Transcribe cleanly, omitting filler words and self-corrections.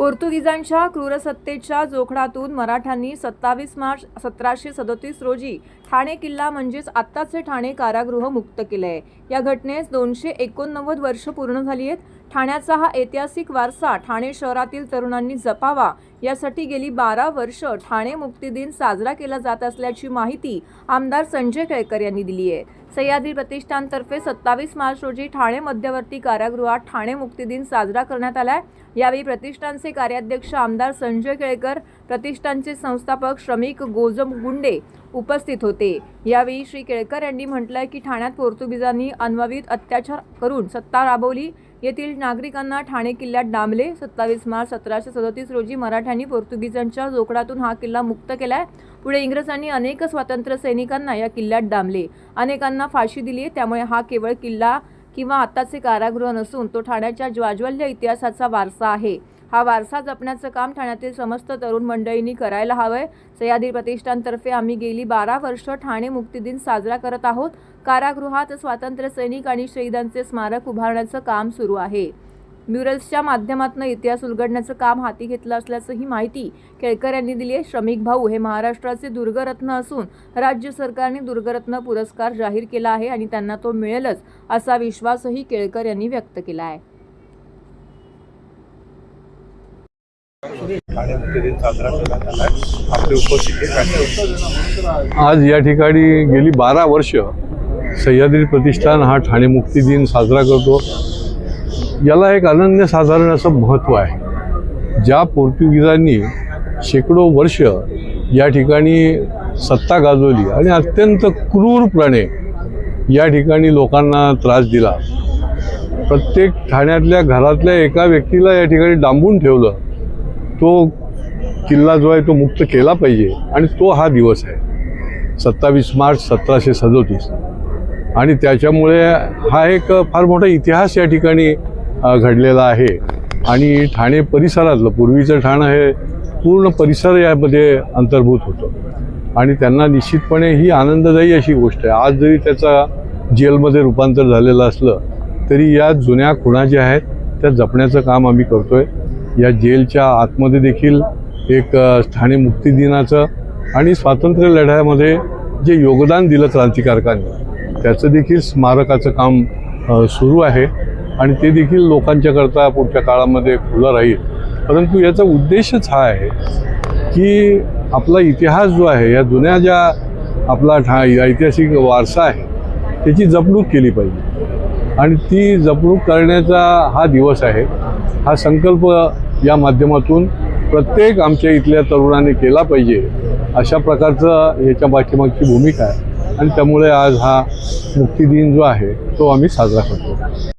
पोर्तुगीजांच्या क्रूरसत्तेच्या जोखडातून मराठ्यांनी 27 मार्च 1737 रोजी ठाणे किल्ला म्हणजेच आत्ताचे ठाणे कारागृह मुक्त केले आहे। या घटनेस 289 वर्ष पूर्ण झाली आहेत। ठाण्याचा हा ऐतिहासिक वारसा ठाणे शहरातील तरुणांनी जपावा यासाठी गेली 12 वर्ष ठाणे मुक्ती दिन साजरा केला जात असल्याची माहिती आमदार संजय केळकर यांनी दिली आहे। सह्याद्री प्रतिष्ठानतर्फे 27 मार्च रोजी ठाणे मध्यवर्ती कारागृहात ठाणे मुक्ती दिन साजरा करण्यात आला आहे। यावेळी प्रतिष्ठानचे कार्याध्यक्ष आमदार संजय केळकर, प्रतिष्ठानचे संस्थापक श्रमिक गोजमगुंडे उपस्थित होते। यावेळी श्री केळकर यांनी म्हटलंय की ठाण्यात पोर्तुगीजांनी अनववित अत्याचार करून सत्ता राबवली, येथील नागरिकांना ठाणे किल्ल्यात डांबले। 27 मार्च 1737 रोजी मराठ्यांनी पोर्तुगीजांच्या जोखडातून हा किल्ला मुक्त केलाय। पुढे इंग्रजांनी अनेक स्वातंत्र्य सैनिकांना या किल्ल्यात डांबले, अनेकांना फाशी दिली। त्यामुळे हा केवळ किल्ला किंवा आताचे कारागृह नसून तो ठाण्याच्या ज्वाज्वल्य इतिहासाचा वारसा आहे। हा वारसा जपण्याचं काम ठाण्यातील समस्त तरुण मंडळींनी करायला हवंय। सह्याद्री प्रतिष्ठानतर्फे आम्ही गेली 12 वर्ष ठाणे मुक्ती दिन साजरा करत आहोत। कारागृहात स्वातंत्र्य सैनिक आणि शहीदांचे स्मारक उभारण्याचं काम सुरू आहे। म्युरल्सच्या माध्यमातून इतिहास उलगडण्याचं काम हाती घेतलं असल्याचंही माहिती केळकर यांनी दिली आहे। श्रमिक भाऊ हे महाराष्ट्राचे दुर्गरत्न असून राज्य सरकारने दुर्गरत्न पुरस्कार जाहीर केला आहे आणि त्यांना तो मिळेलच असा विश्वासही केळकर यांनी व्यक्त केला आहे। आज या ठिकाणी गेली 12 वर्ष सह्याद्री प्रतिष्ठान हा ठाणे मुक्ती दिन साजरा करतो। याला एक अनन्यसाधारण असं महत्त्व आहे। ज्या पोर्तुगीजांनी शेकडो वर्ष या ठिकाणी सत्ता गाजवली आणि अत्यंत क्रूरपणे या ठिकाणी लोकांना त्रास दिला, प्रत्येक ठाण्यातल्या घरातल्या एका व्यक्तीला या ठिकाणी डांबून ठेवलं, तो किल्ला जो आहे तो मुक्त केला पाहिजे आणि तो हा दिवस आहे 27 मार्च 1737। आणि त्याच्यामुळे हा एक फार मोठा इतिहास या ठिकाणी घडलेला आहे। आणि ठाणे परिसरातलं पूर्वीचं ठाणं हे पूर्ण परिसर यामध्ये अंतर्भूत होतं आणि त्यांना निश्चितपणे ही आनंददायी अशी गोष्ट आहे। आज जरी त्याचा जेलमध्ये रूपांतर झालेलं असलं तरी या जुन्या खुणा ज्या आहेत त्या जपण्याचं काम आम्ही करतोय। या जेलच्या आतमध्ये देखील एक ठाणे मुक्ती दिनाचं आणि स्वातंत्र्य लढ्यामध्ये जे योगदान दिलं क्रांतिकारकांनी त्याचं देखील स्मारकाचं काम सुरू आहे आणि ते देखील लोकांच्याकरता पुढच्या काळामध्ये खुलं राहील। परंतु याचा उद्देशच हा आहे की आपला इतिहास जो आहे, या जुन्या ज्या आपला ऐतिहासिक वारसा आहे त्याची जपणूक केली पाहिजे आणि ती जपणूक करण्याचा हा दिवस आहे। हा संकल्प या माध्यमातून प्रत्येक आमच्या इथल्या तरुणांनी केला पाहिजे अशा प्रकारचं याच्या पाठीमागची भूमिका आहे आणि त्यामुळे आज हा मुक्ती दिन जो आहे तो आम्ही साजरा करतो।